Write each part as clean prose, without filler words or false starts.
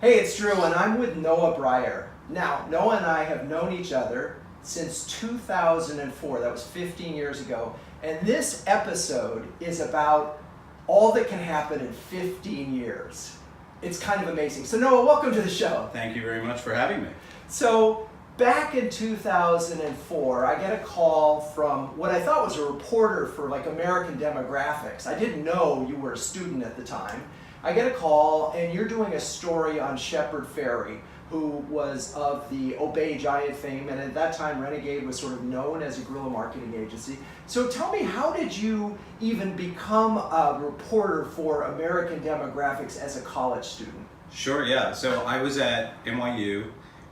Hey, it's Drew, and I'm with Noah Brier. Now, Noah and I have known each other since 2004. That was 15 years ago. And this episode is about all that can happen in 15 years. It's kind of amazing. So Noah, welcome to the show. Thank you very much for having me. So back in 2004, I get a call from what I thought was a reporter for like American Demographics. I didn't know you were a student at the time. I get a call and you're doing a story on Shepard Fairey, who was of the Obey Giant fame, and at that time Renegade was sort of known as a guerrilla marketing agency. So tell me, how did you even become a reporter for American Demographics as a college student? Sure, yeah. So I was at NYU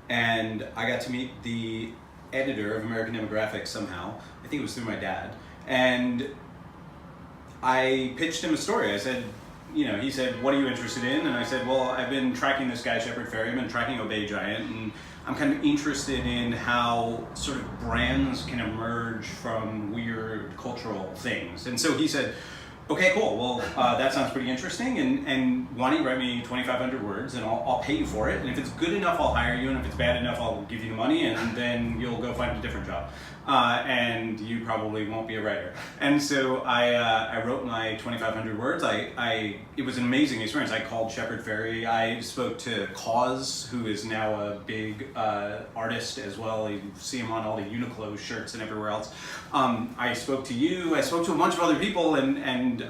and I got to meet the editor of American Demographics somehow. I think it was through my dad. And I pitched him a story. I said, he said, what are you interested in? And I said, well, I've been tracking this guy, Shepard Fairey. I've been tracking Obey Giant, and I'm kind of interested in how sort of brands can emerge from weird cultural things. And so he said, okay, cool. Well, that sounds pretty interesting. And why don't you write me 2,500 words and I'll pay you for it. And if it's good enough, I'll hire you. And if it's bad enough, I'll give you the money. And then you'll go find a different job. And you probably won't be a writer. And so I wrote my 2,500 words. It was an amazing experience. I called Shepard Fairey. I spoke to Cause, who is now a big artist as well. You see him on all the Uniqlo shirts and everywhere else. I spoke to you. I spoke to a bunch of other people. And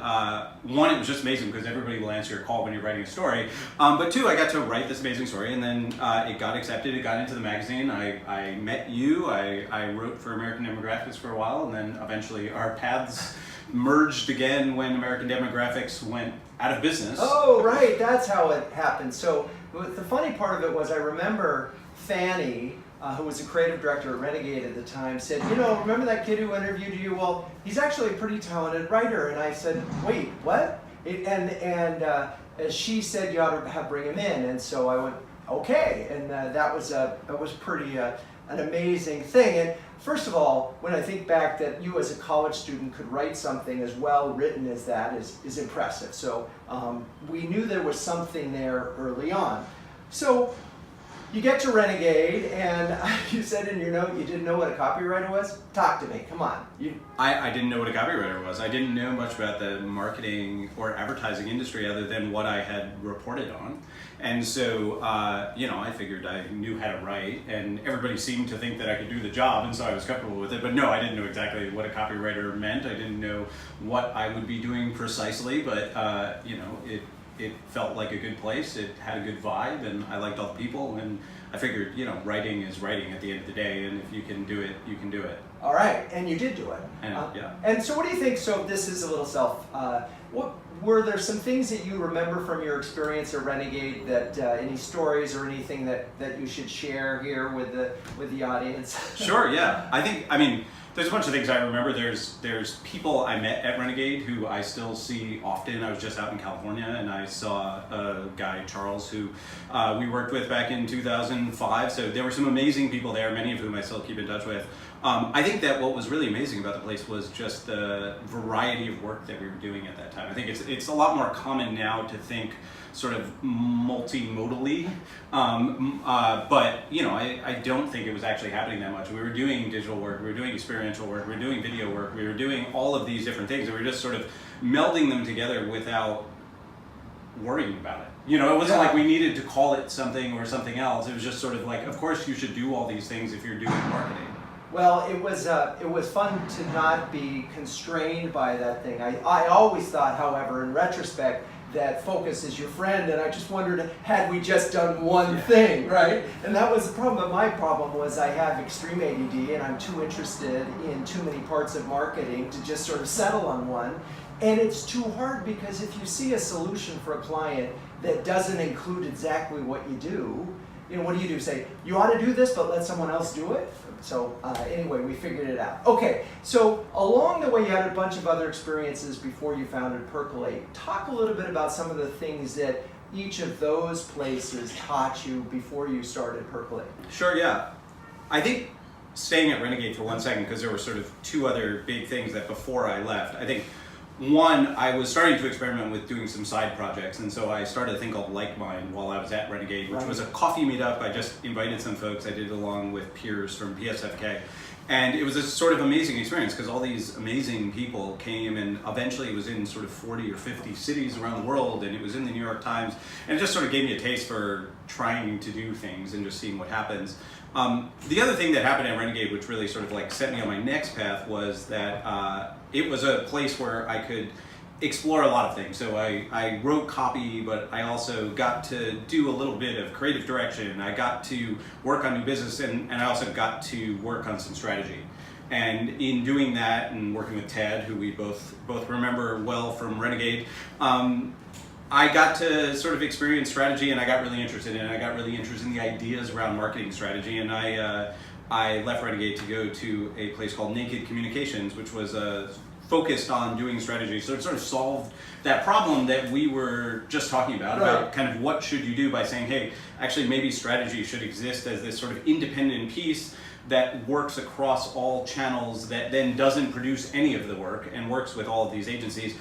one, it was just amazing because everybody will answer your call when you're writing a story. But two, I got to write this amazing story. And then it got accepted. It got into the magazine. I met you. I wrote for American Demographics for a while, and then eventually our paths merged again when American Demographics went out of business. Oh, right, that's how it happened. So the funny part of it was I remember Fanny, who was the creative director at Renegade at the time, said, remember that kid who interviewed you? Well, he's actually a pretty talented writer. And I said, wait, what? And she said you ought to bring him in. And so I went, okay. And that was pretty an amazing thing. And first of all, when I think back that you as a college student could write something as well written as that is impressive. So we knew there was something there early on. So you get to Renegade, and you said in your note you didn't know what a copywriter was? Talk to me, come on. I didn't know what a copywriter was. I didn't know much about the marketing or advertising industry other than what I had reported on. And so, I figured I knew how to write, and everybody seemed to think that I could do the job, and so I was comfortable with it. But no, I didn't know exactly what a copywriter meant. I didn't know what I would be doing precisely, but it felt like a good place. It had a good vibe, and I liked all the people. And I figured, writing is writing at the end of the day, and if you can do it, you can do it. All right, and you did do it. Yeah. And so, what do you think? So, this is a little what were there some things that you remember from your experience at Renegade that any stories or anything that you should share here with the audience? Sure. Yeah. I mean. There's a bunch of things I remember. There's people I met at Renegade who I still see often. I was just out in California and I saw a guy, Charles, who we worked with back in 2005. So there were some amazing people there, many of whom I still keep in touch with. I think that what was really amazing about the place was just the variety of work that we were doing at that time. I think it's a lot more common now to think sort of multimodally, but I don't think it was actually happening that much. We were doing digital work, we were doing experiential work, we were doing video work, we were doing all of these different things, and we were just sort of melding them together without worrying about it. It wasn't like we needed to call it something or something else. It was just sort of like, of course you should do all these things if you're doing marketing. Well, it was fun to not be constrained by that thing. I always thought, however, in retrospect, that focus is your friend, and I just wondered, had we just done one thing, right? And that was the problem. But my problem was I have extreme ADD, and I'm too interested in too many parts of marketing to just sort of settle on one. And it's too hard because if you see a solution for a client that doesn't include exactly what you do, what do? Say, you ought to do this, but let someone else do it? So anyway, we figured it out. Okay, so along the way you had a bunch of other experiences before you founded Percolate. Talk a little bit about some of the things that each of those places taught you before you started Percolate. Sure, yeah. I think staying at Renegade for 1 second, because there were sort of two other big things that before I left. I think one, I was starting to experiment with doing some side projects, and so I started a thing called Like Mind while I was at Renegade, which was a coffee meetup. I just invited some folks. I did it along with peers from PSFK. And it was a sort of amazing experience because all these amazing people came, and eventually it was in sort of 40 or 50 cities around the world, and it was in the New York Times, and it just sort of gave me a taste for trying to do things and just seeing what happens. The other thing that happened at Renegade, which really sort of like set me on my next path, was that it was a place where I could explore a lot of things. So I wrote copy, but I also got to do a little bit of creative direction. I got to work on new business, and I also got to work on some strategy. And in doing that and working with Ted, who we both remember well from Renegade, I got to sort of experience strategy, and I got really interested in it. I got really interested in the ideas around marketing strategy, and I left Renegade to go to a place called Naked Communications, which was focused on doing strategy. So it sort of solved that problem that we were just talking about kind of what should you do by saying, hey, actually maybe strategy should exist as this sort of independent piece that works across all channels, that then doesn't produce any of the work and works with all of these agencies.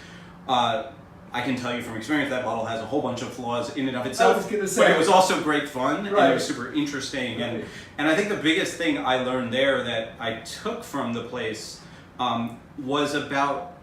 I can tell you from experience that model has a whole bunch of flaws in and of itself, I was gonna say, but it was also great fun, and it was super interesting. And I think the biggest thing I learned there that I took from the place was about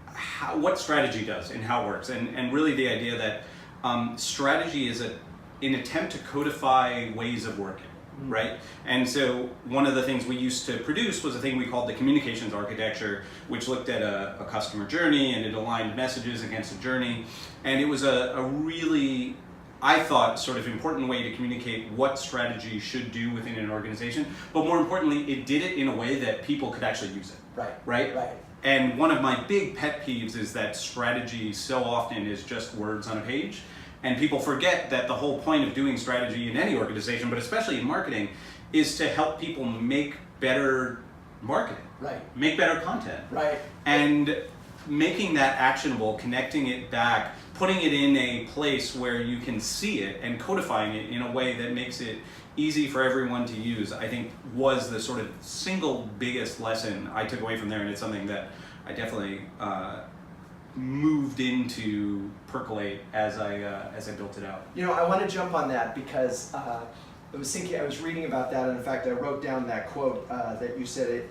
what strategy does and how it works, and really the idea that strategy is an attempt to codify ways of working. Right? And so one of the things we used to produce was a thing we called the communications architecture, which looked at a customer journey, and it aligned messages against a journey. And it was a really, I thought, sort of important way to communicate what strategy should do within an organization. But more importantly, it did it in a way that people could actually use it. Right? And one of my big pet peeves is that strategy so often is just words on a page. And people forget that the whole point of doing strategy in any organization, but especially in marketing, is to help people make better marketing, make better content, and making that actionable, connecting it back, putting it in a place where you can see it and codifying it in a way that makes it easy for everyone to use, I think was the sort of single biggest lesson I took away from there, and it's something that I definitely moved into percolate as I built it out. You know, I want to jump on that because I was reading about that, and in fact I wrote down that quote that you said,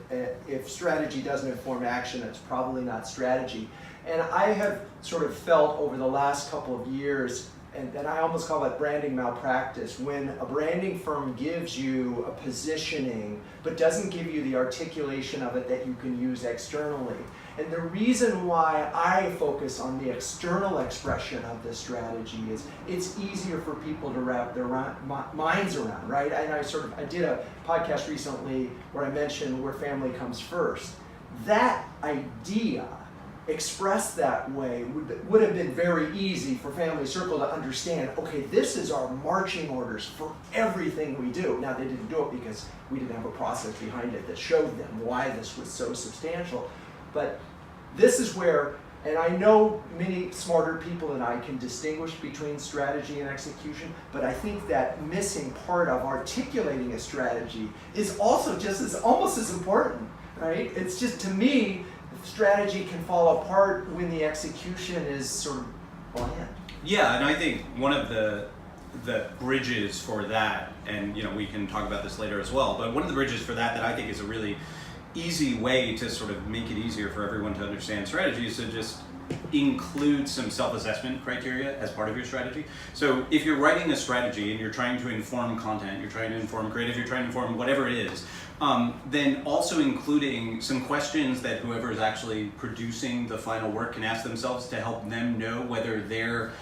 if strategy doesn't inform action, it's probably not strategy. And I have sort of felt over the last couple of years, and I almost call it branding malpractice, when a branding firm gives you a positioning but doesn't give you the articulation of it that you can use externally. And the reason why I focus on the external expression of this strategy is it's easier for people to wrap their minds around, right? And I did a podcast recently where I mentioned where family comes first. That idea expressed that way would have been very easy for Family Circle to understand, okay, this is our marching orders for everything we do. Now, they didn't do it because we didn't have a process behind it that showed them why this was so substantial. But this is where, and I know many smarter people than I can distinguish between strategy and execution, but I think that missing part of articulating a strategy is also almost as important, right? It's just, to me, strategy can fall apart when the execution is sort of bland. Yeah, and I think one of the bridges for that, and we can talk about this later as well, but one of the bridges for that I think is a really easy way to sort of make it easier for everyone to understand strategy is to just include some self-assessment criteria as part of your strategy. So if you're writing a strategy and you're trying to inform content, you're trying to inform creative, you're trying to inform whatever it is, then also including some questions that whoever is actually producing the final work can ask themselves to help them know whether they're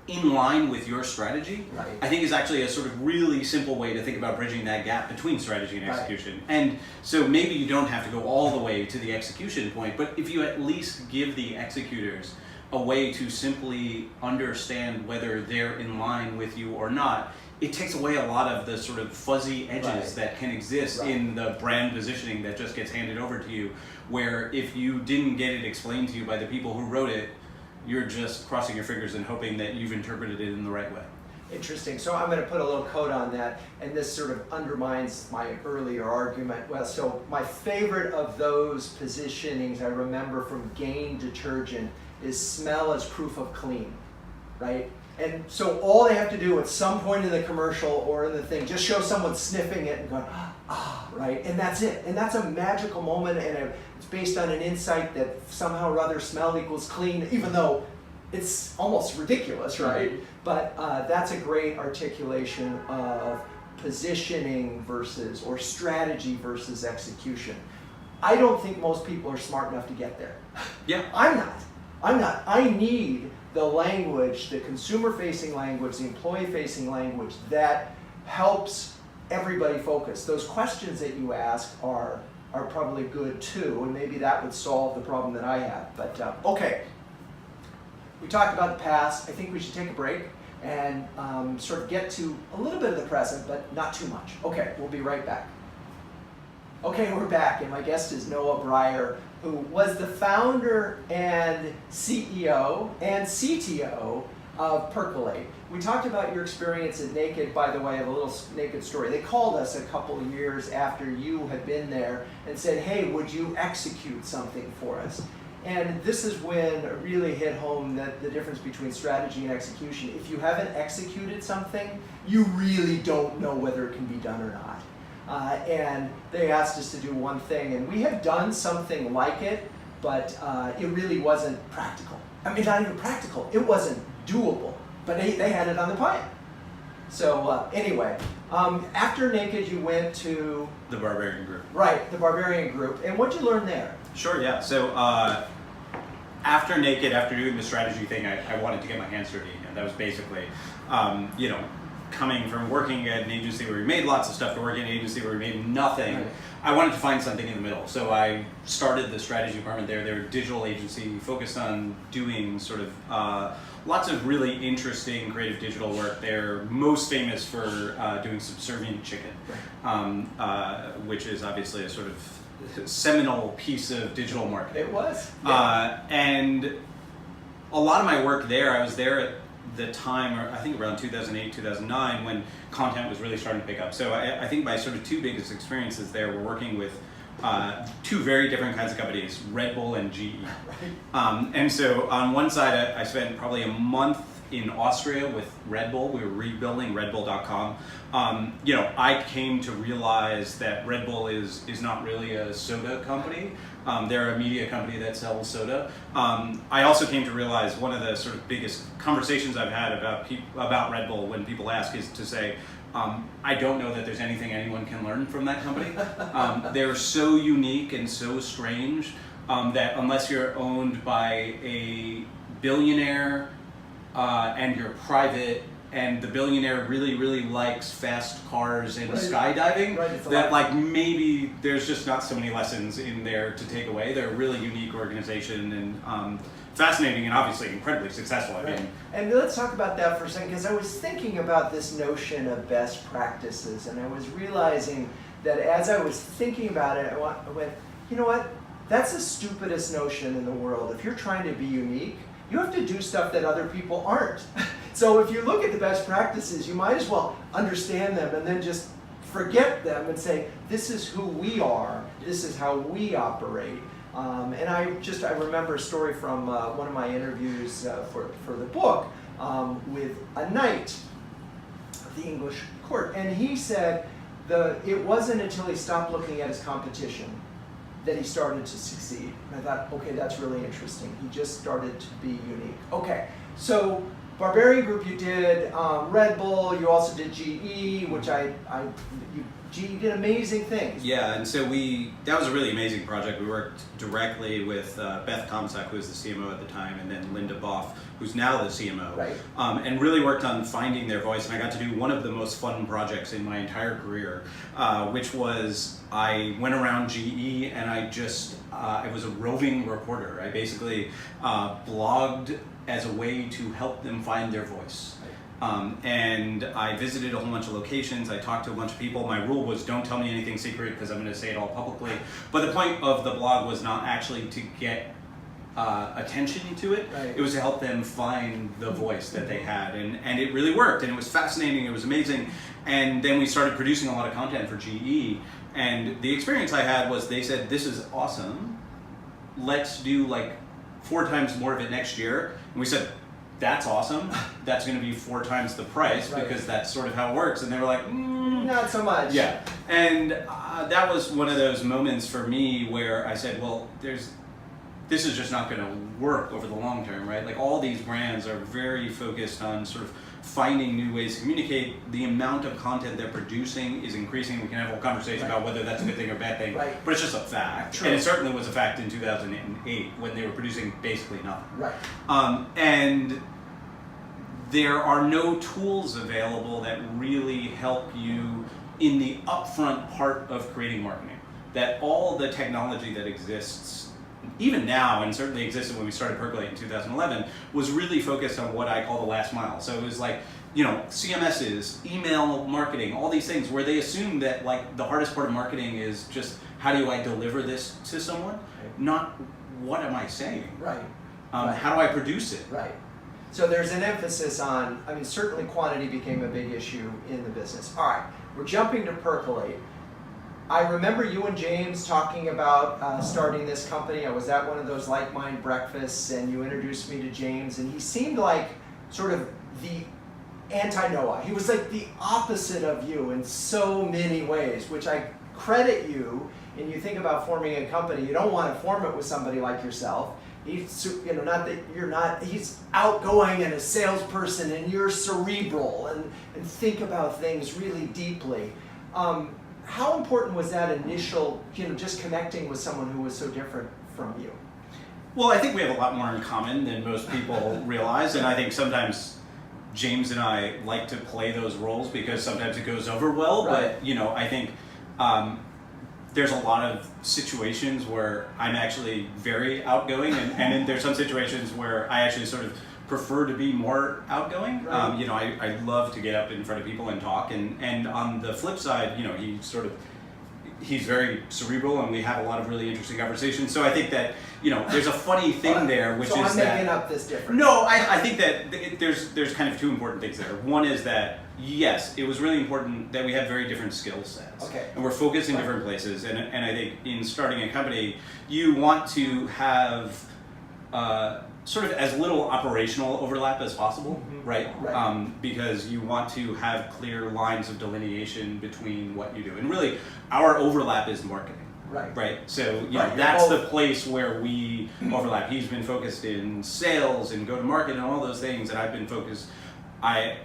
in line with your strategy, I think is actually a sort of really simple way to think about bridging that gap between strategy and execution. And so maybe you don't have to go all the way to the execution point, but if you at least give the executors a way to simply understand whether they're in line with you or not, it takes away a lot of the sort of fuzzy edges that can exist in the brand positioning that just gets handed over to you, where if you didn't get it explained to you by the people who wrote it, you're just crossing your fingers and hoping that you've interpreted it in the right way. Interesting. So I'm going to put a little code on that, and this sort of undermines my earlier argument. Well, so my favorite of those positionings I remember from Gain Detergent is smell as proof of clean, right? And so all they have to do at some point in the commercial or in the thing, just show someone sniffing it and going, right? And that's it. And that's a magical moment, and it's based on an insight that somehow or other smell equals clean, even though it's almost ridiculous, right? But that's a great articulation of positioning versus, or strategy versus execution. I don't think most people are smart enough to get there. Yeah. I'm not. I need the language, the consumer-facing language, the employee-facing language that helps everybody focus. Those questions that you ask are probably good too, and maybe that would solve the problem that I have. But okay, we talked about the past. I think we should take a break and sort of get to a little bit of the present, but not too much. Okay, we'll be right back. Okay, we're back, and my guest is Noah Brier, who was the founder and CEO and CTO of Percolate. We talked about your experience at Naked. By the way, I have a little Naked story. They called us a couple of years after you had been there and said, hey, would you execute something for us? And this is when it really hit home that the difference between strategy and execution. If you haven't executed something, you really don't know whether it can be done or not. And they asked us to do one thing, and we had done something like it, but it really wasn't practical. I mean, not even practical. It wasn't doable, but they had it on the plan. So anyway, after Naked, you went to The Barbarian Group. Right, the Barbarian Group. And what'd you learn there? Sure, yeah. So after Naked, after doing the strategy thing, I wanted to get my hands dirty. And that was basically, coming from working at an agency where we made lots of stuff to working at an agency where we made nothing. Right. I wanted to find something in the middle. So I started the strategy department there. They're a digital agency focused on doing sort of lots of really interesting creative digital work. They're most famous for doing Subservient Chicken, which is obviously a sort of seminal piece of digital marketing. It was. Yeah. And a lot of my work there, I was there at the time, or I think around 2008, 2009, when content was really starting to pick up. So I think my sort of two biggest experiences there were working with two very different kinds of companies, Red Bull and GE. Right. And so on one side, I spent probably a month in Austria with Red Bull. We were rebuilding redbull.com. I came to realize that Red Bull is not really a soda company. They're a media company that sells soda. I also came to realize one of the sort of biggest conversations I've had about Red Bull when people ask is to say, I don't know that there's anything anyone can learn from that company. They're so unique and so strange that unless you're owned by a billionaire and you're private, and the billionaire really, really likes fast cars and skydiving, that like maybe there's just not so many lessons in there to take away. They're a really unique organization and fascinating and obviously incredibly successful. I mean, and let's talk about that for a second, because I was thinking about this notion of best practices, and I was realizing that as I was thinking about it, I went, you know what? That's the stupidest notion in the world. If you're trying to be unique, you have to do stuff that other people aren't. So if you look at the best practices, you might as well understand them and then just forget them and say, this is who we are, this is how we operate. And I remember a story from one of my interviews for the book with a knight of the English court. And he said it wasn't until he stopped looking at his competition that he started to succeed. And I thought, okay, that's really interesting. He just started to be unique. Okay, so Barbarian Group, you did Red Bull, you also did GE, which GE did amazing things. Yeah, and so that was a really amazing project. We worked directly with Beth Comstock, who was the CMO at the time, and then Linda Boff, who's now the CMO, right. And really worked on finding their voice. And I got to do one of the most fun projects in my entire career, which was I went around GE and I was a roving reporter. I basically blogged as a way to help them find their voice. And I visited a whole bunch of locations. I talked to a bunch of people. My rule was don't tell me anything secret because I'm going to say it all publicly. But the point of the blog was not actually to get attention to it. Right. It was to help them find the voice that they had. And it really worked. And it was fascinating. It was amazing. And then we started producing a lot of content for GE. And the experience I had was they said, this is awesome. Let's do like 4 times more of it next year. And we said, that's awesome. That's going to be 4 times the price because that's sort of how it works. And they were like, not so much. Yeah. And that was one of those moments for me where I said, well, this is just not going to work over the long term, right? Like all these brands are very focused on sort of finding new ways to communicate. The amount of content they're producing is increasing. We can have a whole conversation about whether that's a good thing or a bad thing, but it's just a fact. True. And it certainly was a fact in 2008 when they were producing basically nothing. Right. And there are no tools available that really help you in the upfront part of creating marketing. That all the technology that exists even now, and certainly existed when we started Percolate in 2011, was really focused on what I call the last mile. So it was like, CMSs, email marketing, all these things where they assume that like the hardest part of marketing is just how do I deliver this to someone, not what am I saying? Right. How do I produce it? Right. So there's an emphasis on, certainly quantity became a big issue in the business. All right, we're jumping to Percolate. I remember you and James talking about starting this company. I was at one of those like-mind breakfasts and you introduced me to James, and he seemed like sort of the anti-Noah. He was like the opposite of you in so many ways, which I credit you. And you think about forming a company, you don't want to form it with somebody like yourself. He's, not that you're not, he's outgoing and a salesperson and you're cerebral and think about things really deeply. How important was that initial, just connecting with someone who was so different from you? Well, I think we have a lot more in common than most people realize, and I think sometimes James and I like to play those roles because sometimes it goes over well, but I think there's a lot of situations where I'm actually very outgoing, and then there's some situations where I actually sort of prefer to be more outgoing. Right. I love to get up in front of people and talk, and on the flip side, he's very cerebral, and we have a lot of really interesting conversations. So I think that there's a funny thing there, which so is I'm that making up this difference. No, I think that there's kind of 2 important things there. One is that yes, it was really important that we have very different skill sets, and we're focused in different places. And I think in starting a company, you want to have sort of as little operational overlap as possible, right? Because you want to have clear lines of delineation between what you do. And really, our overlap is marketing. Right. So that's the place where we overlap. He's been focused in sales and go-to-market and all those things, and I had been focused at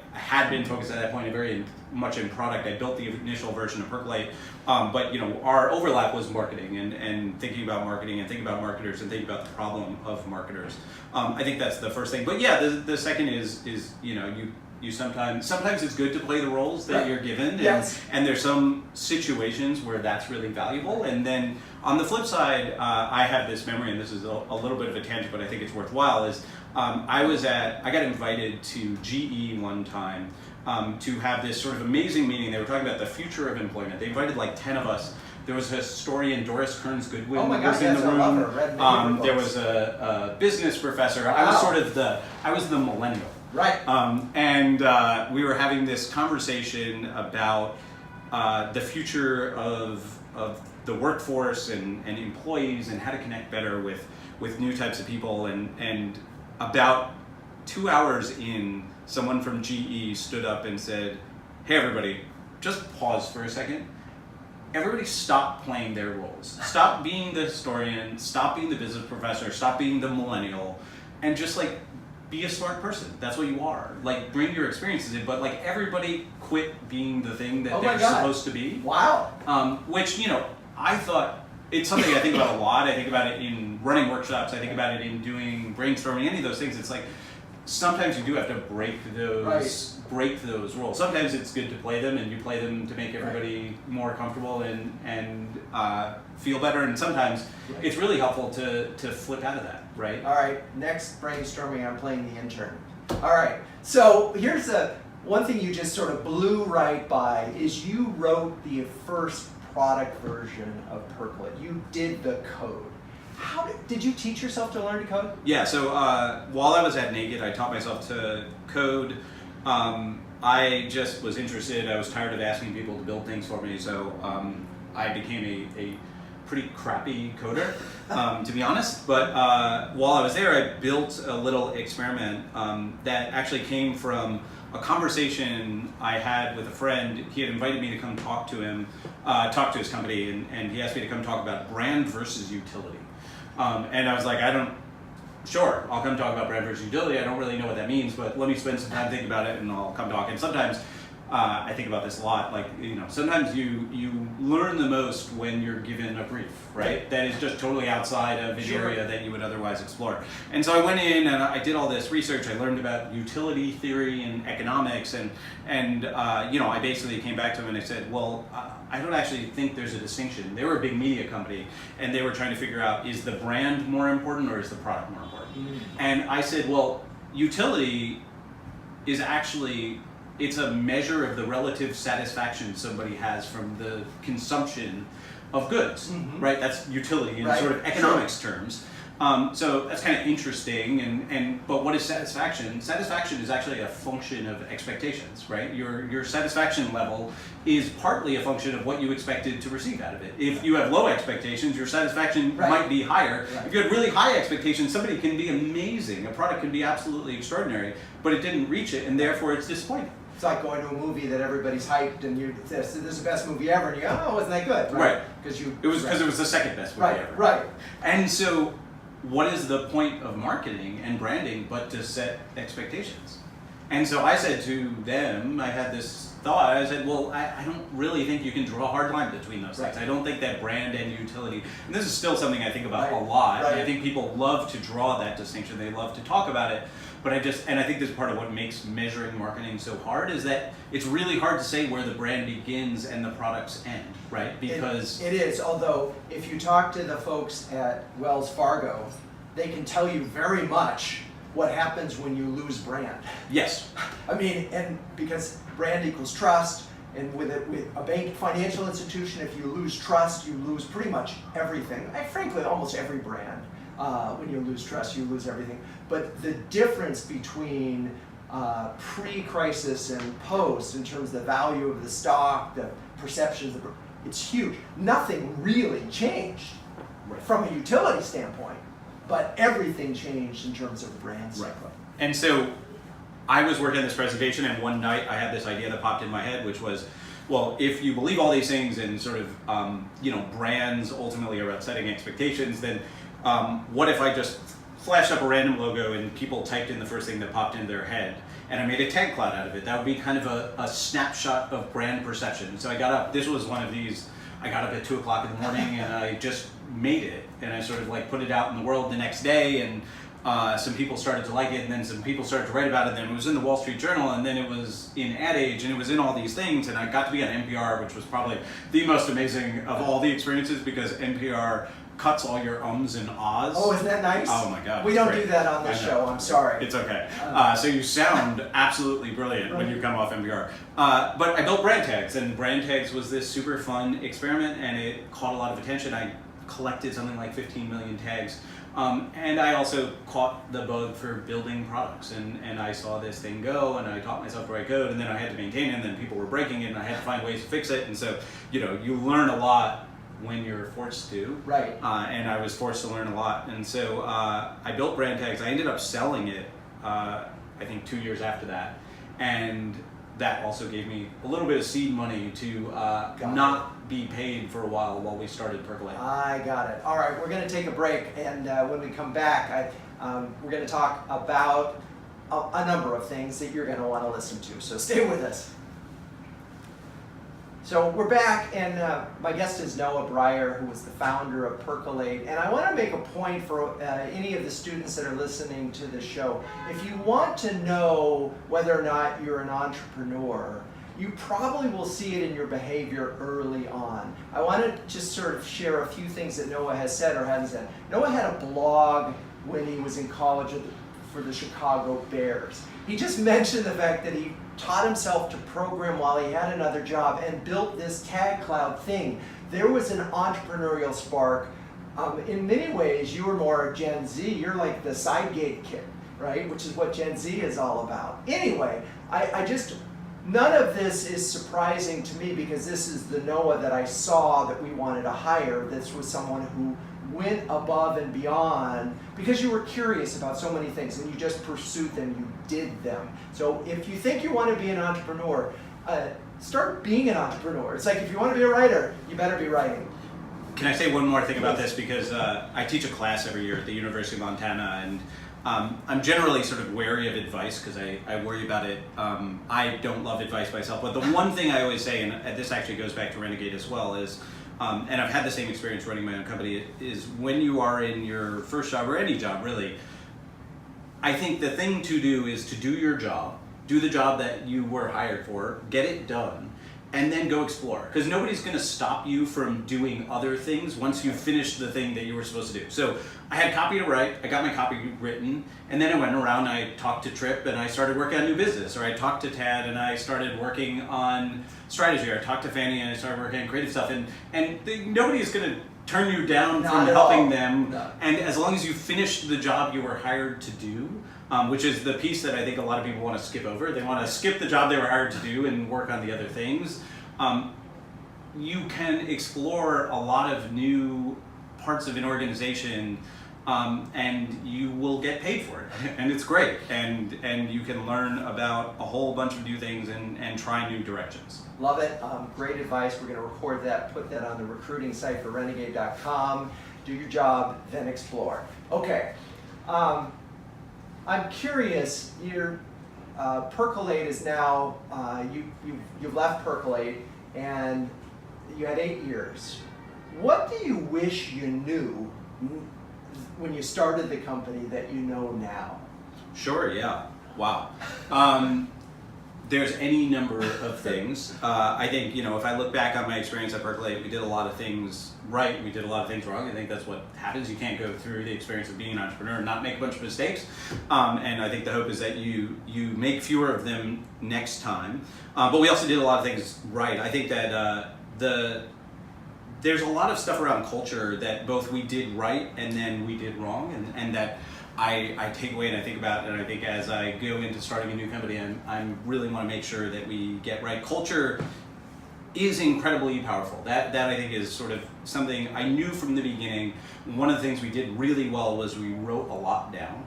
that point very much in product. I built the initial version of Percolate, but our overlap was marketing and thinking about marketing and thinking about marketers and thinking about the problem of marketers. I think that's the first thing. But yeah, the second is you sometimes it's good to play the roles that you're given, and there's some situations where that's really valuable. And then on the flip side, I have this memory, and this is a little bit of a tangent, but I think it's worthwhile. Is I got invited to GE one time to have this sort of amazing meeting. They were talking about the future of employment. They invited like 10 of us. There was a historian, Doris Kearns Goodwin, who was in the room. I love her. There was a business professor. Wow. I was the millennial. Right. And we were having this conversation about the future of the workforce and employees and how to connect better with new types of people. And about 2 hours in, someone from GE stood up and said, "Hey everybody, just pause for a second. Everybody stop playing their roles. Stop being the historian, stop being the business professor, stop being the millennial, and just be a smart person. That's what you are. Bring your experiences in, but everybody quit being the thing that they're supposed to be." Wow. Which, I thought, it's something I think about a lot. I think about it in running workshops. I think about it in doing brainstorming, any of those things. It's sometimes you do have to break those roles. Sometimes it's good to play them, and you play them to make everybody more comfortable and feel better. And sometimes it's really helpful to flip out of that, right? All right, next brainstorming, I'm playing the intern. All right, so here's one thing you just sort of blew right by is you wrote the first product version of Percolate. You did the code. Did you teach yourself to learn to code? Yeah, so while I was at Renegade, I taught myself to code. I just was interested. I was tired of asking people to build things for me, so I became a pretty crappy coder, to be honest. But while I was there, I built a little experiment that actually came from a conversation I had with a friend. He had invited me to come talk to him, talk to his company, and he asked me to come talk about brand versus utility. And I was like, sure, I'll come talk about brand versus utility. I don't really know what that means, but let me spend some time thinking about it and I'll come talk. And sometimes I think about this a lot, like, sometimes you learn the most when you're given a brief, right? That is just totally outside of an area that you would otherwise explore. And so I went in and I did all this research. I learned about utility theory and economics, and I basically came back to him and I said, well, I don't actually think there's a distinction. They were a big media company and they were trying to figure out, is the brand more important or is the product more important? And I said, well, utility is actually, it's a measure of the relative satisfaction somebody has from the consumption of goods, right? That's utility in sort of economics terms. So that's kind of interesting. But what is satisfaction? Satisfaction is actually a function of expectations, right? Your satisfaction level is partly a function of what you expected to receive out of it. If you have low expectations, your satisfaction might be higher. If you had really high expectations, somebody can be amazing. A product can be absolutely extraordinary, but it didn't reach it, and therefore it's disappointing. It's like going to a movie that everybody's hyped, and this is the best movie ever, and you go, oh, wasn't that good? Right. Because it was the second best movie ever. Right. And so, what is the point of marketing and branding but to set expectations? And so I said to them, I had this thought, I said, well, I don't really think you can draw a hard line between those things. I don't think that brand and utility, and this is still something I think about a lot, and I think people love to draw that distinction, they love to talk about it, but I think this is part of what makes measuring marketing so hard, is that it's really hard to say where the brand begins and the products end, right? Because it is, although if you talk to the folks at Wells Fargo, they can tell you very much what happens when you lose brand. Yes. I mean, and because brand equals trust, and with a bank, financial institution, if you lose trust, you lose pretty much everything. Frankly, almost every brand. When you lose trust, you lose everything. But the difference between pre-crisis and post, in terms of the value of the stock, the perceptions, it's huge. Nothing really changed from a utility standpoint, but everything changed in terms of brand standpoint. And so I was working on this presentation, and one night I had this idea that popped in my head, which was, well, if you believe all these things and sort of, brands ultimately are about setting expectations, then what if I just flashed up a random logo and people typed in the first thing that popped into their head, and I made a tag cloud out of it? That would be kind of a snapshot of brand perception. So I got up, this was one of these, I got up at 2 o'clock in the morning and I just made it, and I sort of like put it out in the world the next day, and some people started to like it, and then some people started to write about it, and then it was in the Wall Street Journal, and then it was in Ad Age, and it was in all these things, and I got to be on NPR, which was probably the most amazing of all the experiences, because NPR cuts all your ums and ahs. Oh, isn't that nice? Oh my God. We don't do that on this show, I'm sorry. It's okay. So you sound absolutely brilliant when you come off NPR. But I built brand tags, and brand tags was this super fun experiment, and it caught a lot of attention. I collected something like 15 million tags. And I also caught the bug for building products, and I saw this thing go, and I taught myself to write code, and then I had to maintain it, and then people were breaking it, and I had to find ways to fix it, and so, you learn a lot when you're forced to. Right. And I was forced to learn a lot, and so I built brand tags. I ended up selling it, I think 2 years after that, and that also gave me a little bit of seed money to not be paid for a while we started Percolate. I got it. All right, we're going to take a break, and when we come back, we're going to talk about a number of things that you're going to want to listen to, so stay with us. So we're back, and my guest is Noah Brier, who was the founder of Percolate. And I want to make a point for any of the students that are listening to the show. If you want to know whether or not you're an entrepreneur, you probably will see it in your behavior early on. I want to just sort of share a few things that Noah has said or hasn't said. Noah had a blog when he was in college for the Chicago Bears. He just mentioned the fact that he taught himself to program while he had another job and built this tag cloud thing. There was an entrepreneurial spark. In many ways, you were more Gen Z. You're like the side gate kid, right? Which is what Gen Z is all about. Anyway, I just none of this is surprising to me because this is the Noah that I saw that we wanted to hire. This was someone who went above and beyond because you were curious about so many things and you just pursued them, you did them. So if you think you want to be an entrepreneur, start being an entrepreneur. It's like if you want to be a writer, you better be writing. Can I say one more thing about this? Because I teach a class every year at the University of Montana, and I'm generally sort of wary of advice because I worry about it. I don't love advice myself, but the one thing I always say, and this actually goes back to Renegade as well, is, and I've had the same experience running my own company, is when you are in your first job, or any job really, I think the thing to do is to do your job, do the job that you were hired for, get it done, and then go explore. Because nobody's going to stop you from doing other things once you finish the thing that you were supposed to do. So I had copy to write, I got my copy written, and then I went around, I talked to Tripp, and I started working on new business. Or I talked to Tad, and I started working on strategy. Or I talked to Fanny, and I started working on creative stuff. Nobody is going to turn you down from helping them. No. And as long as you finish the job you were hired to do, which is the piece that I think a lot of people want to skip over. They want to skip the job they were hired to do and work on the other things. You can explore a lot of new parts of an organization, and you will get paid for it, and it's great. And you can learn about a whole bunch of new things and try new directions. Love it. Great advice. We're going to record that, put that on the recruiting site for renegade.com. Do your job, then explore. Okay. I'm curious, your Percolate is now, you've left Percolate and you had 8 years. What do you wish you knew when you started the company that you know now? Sure, yeah. Wow. There's any number of things. I think, if I look back on my experience at Percolate, we did a lot of things right, we did a lot of things wrong. I think that's what happens. You can't go through the experience of being an entrepreneur and not make a bunch of mistakes. And I think the hope is that you make fewer of them next time. But we also did a lot of things right. I think that there's a lot of stuff around culture that both we did right and then we did wrong, and that I take away and I think about, and I think as I go into starting a new company, I really want to make sure that we get right. Culture is incredibly powerful. That I think is sort of something I knew from the beginning. One of the things we did really well was we wrote a lot down.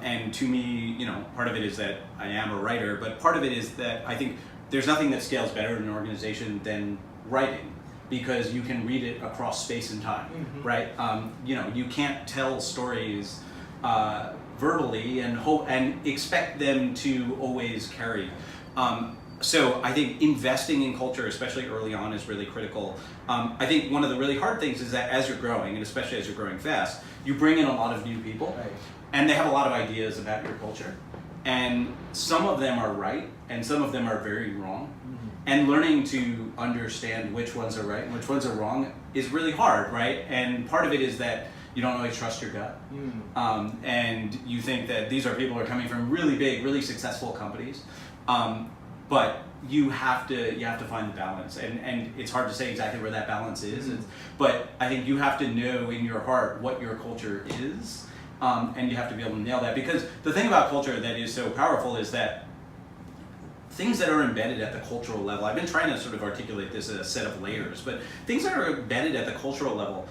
And to me, part of it is that I am a writer, but part of it is that I think there's nothing that scales better in an organization than writing, because you can read it across space and time, right? You can't tell stories verbally and expect them to always carry. So I think investing in culture, especially early on, is really critical. I think one of the really hard things is that as you're growing, and especially as you're growing fast, you bring in a lot of new people, right, and they have a lot of ideas about your culture. And some of them are right, and some of them are very wrong. And learning to understand which ones are right and which ones are wrong is really hard, right? And part of it is that you don't always trust your gut. And you think that these are people who are coming from really big, really successful companies. But you have to find the balance. And it's hard to say exactly where that balance is. But I think you have to know in your heart what your culture is. And you have to be able to nail that. Because the thing about culture that is so powerful is that things that are embedded at the cultural level, I've been trying to sort of articulate this as a set of layers, but things that are embedded at the cultural level,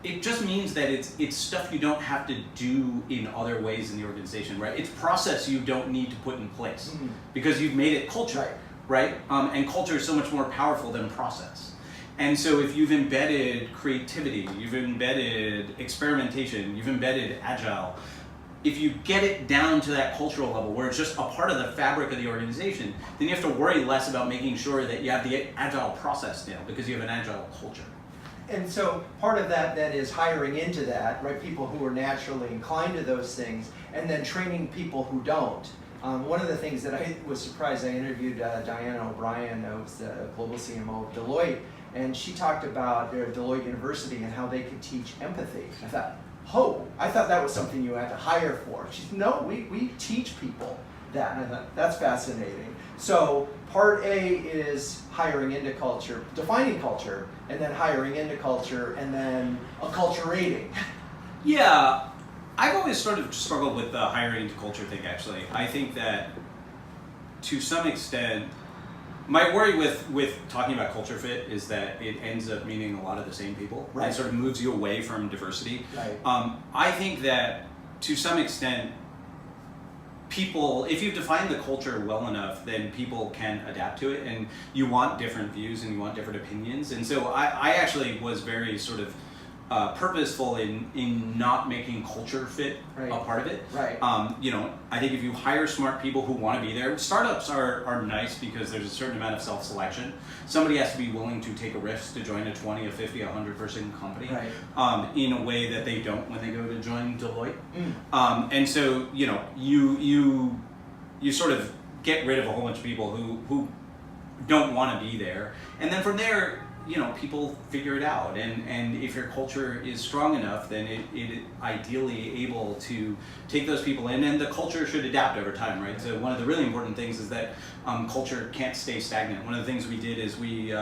it just means that it's stuff you don't have to do in other ways in the organization, right? It's process you don't need to put in place because you've made it culture, right? And culture is so much more powerful than process. And so if you've embedded creativity, you've embedded experimentation, you've embedded agile, if you get it down to that cultural level where it's just a part of the fabric of the organization, then you have to worry less about making sure that you have the agile process down because you have an agile culture. And so part of that then is hiring into that, right? People who are naturally inclined to those things, and then training people who don't. One of the things that I was surprised, I interviewed Diana O'Brien, who's the global CMO of Deloitte, and she talked about Deloitte University and how they could teach empathy. I thought that was something you had to hire for. She said, no, we teach people that. And I thought, that's fascinating. So part A is hiring into culture, defining culture, and then hiring into culture, and then acculturating. Yeah, I've always sort of struggled with the hiring into culture thing, actually. I think that to some extent, My worry with talking about culture fit is that it ends up meaning a lot of the same people. Right. It sort of moves you away from diversity. Right. I think that to some extent, people, if you've defined the culture well enough, then people can adapt to it, and you want different views and you want different opinions. And so I actually was very sort of purposeful in not making culture fit Right. a part of it. Right. I think if you hire smart people who want to be there, startups are nice because there's a certain amount of self-selection. Somebody has to be willing to take a risk to join a 20, a 50, a 100-person company, Right. in a way that they don't when they go to join Deloitte. Mm. And so, you sort of get rid of a whole bunch of people who don't want to be there. And then from there, people figure it out, and if your culture is strong enough, then it ideally able to take those people in, and the culture should adapt over time, right? So one of the really important things is that culture can't stay stagnant. One of the things we did is we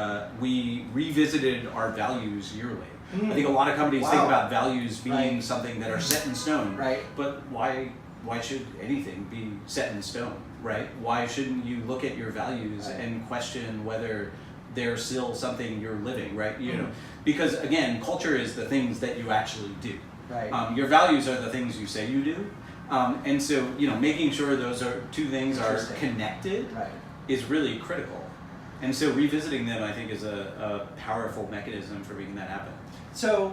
revisited our values yearly. I think a lot of companies think about values being Right. something that are set in stone, Right. but why should anything be set in stone, right? Why shouldn't you look at your values Right. and question whether they're still something you're living, right? Because again, culture is the things that you actually do. Right. Your values are the things you say you do, and so making sure those two things are Interesting. connected Right. is really critical. And so revisiting them, I think, is a powerful mechanism for making that happen. So,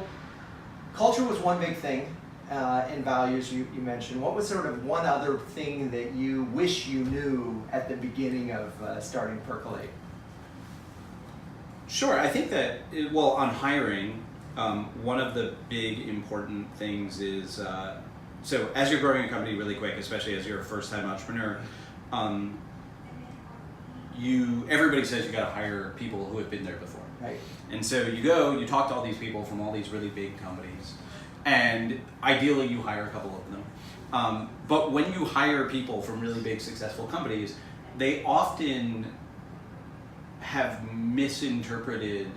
culture was one big thing, and values you mentioned. What was sort of one other thing that you wish you knew at the beginning of starting Percolate? Sure, I think that, on hiring, one of the big important things is, so as you're growing a company really quick, especially as you're a first-time entrepreneur, everybody says you gotta hire people who have been there before. Right. And so you talk to all these people from all these really big companies, and ideally you hire a couple of them. But when you hire people from really big successful companies, they often have misinterpreted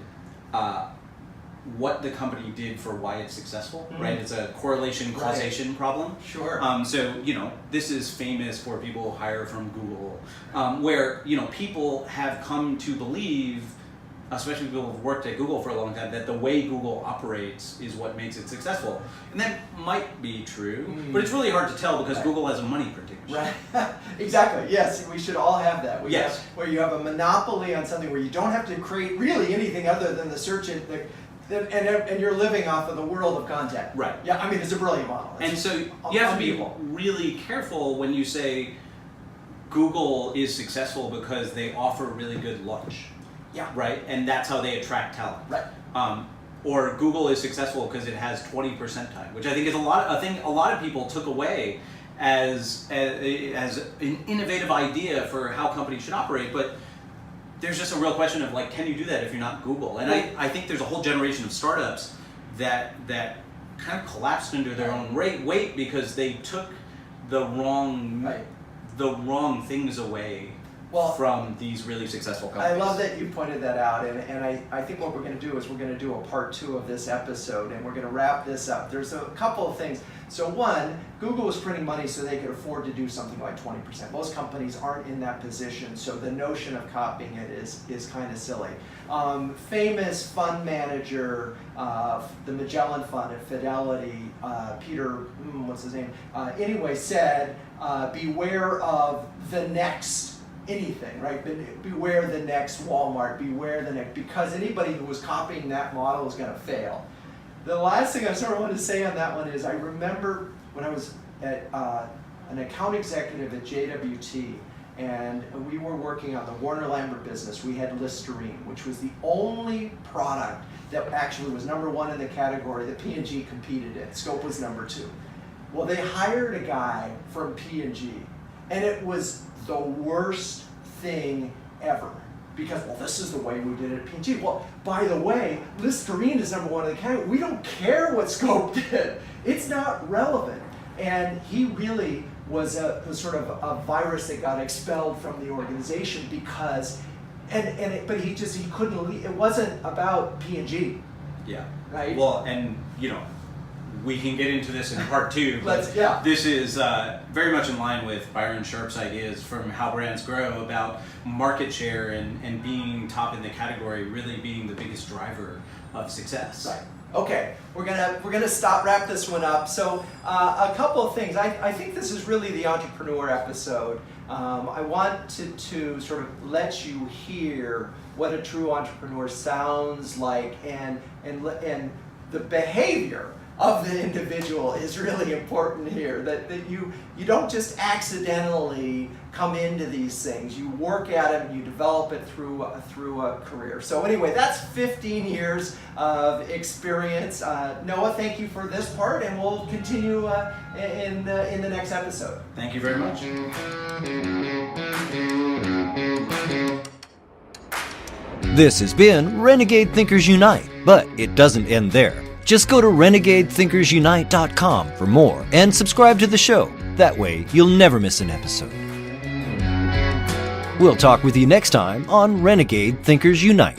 what the company did for why it's successful, right? It's a correlation causation problem. Sure. So this is famous for people who hire from Google, where people have come to believe, especially people who've worked at Google for a long time, that the way Google operates is what makes it successful. And that might be true, but it's really hard to tell because Google has a money printing machine. Right. Exactly. Yes, we should all have that. Yes. Where you have a monopoly on something where you don't have to create really anything other than the search and you're living off of the world of content. Right. Yeah. I mean, it's a brilliant model. And so you have to be really careful when you say Google is successful because they offer really good lunch. Yeah. Right? And that's how they attract talent. Right. Or Google is successful because it has 20% time, which I think is a lot of people took away as an innovative idea for how companies should operate, but there's just a real question of can you do that if you're not Google? And I think there's a whole generation of startups that kind of collapsed under their own weight because they took the wrong things away from these really successful companies. I love that you pointed that out, and I think what we're going to do is we're going to do a part 2 of this episode, and we're going to wrap this up. There's a couple of things. So one, Google was printing money so they could afford to do something like 20%. Most companies aren't in that position, so the notion of copying it is kind of silly. Famous fund manager, the Magellan Fund at Fidelity, Peter, what's his name? Anyway, said, beware of the next anything, right? Beware the next Walmart, beware the next, because anybody who was copying that model is going to fail. The last thing I sort of want to say on that one is I remember when I was at an account executive at JWT, and we were working on the Warner Lambert business. We had Listerine, which was the only product that actually was #1 in the category that P&G competed in. Scope was #2. Well, they hired a guy from P&G, and it was the worst thing ever. Because, this is the way we did it at P&G. Well, by the way, Listerine is #1 in the category. We don't care what Scope did. It's not relevant. And he really was a sort of a virus that got expelled from the organization because, but he couldn't leave. It wasn't about P&G. Yeah. Right? Well, and we can get into this in part 2. Yeah. This is very much in line with Byron Sharp's ideas from How Brands Grow about market share and being top in the category really being the biggest driver of success. Right. Okay, we're gonna wrap this one up. So a couple of things. I think this is really the entrepreneur episode. I want to sort of let you hear what a true entrepreneur sounds like, and the behavior of the individual is really important here. That you don't just accidentally come into these things. You work at it and you develop it through a career. So anyway, that's 15 years of experience. Noah, thank you for this part, and we'll continue in the next episode. Thank you very much. This has been Renegade Thinkers Unite, but it doesn't end there. Just go to renegadethinkersunite.com for more and subscribe to the show. That way, you'll never miss an episode. We'll talk with you next time on Renegade Thinkers Unite.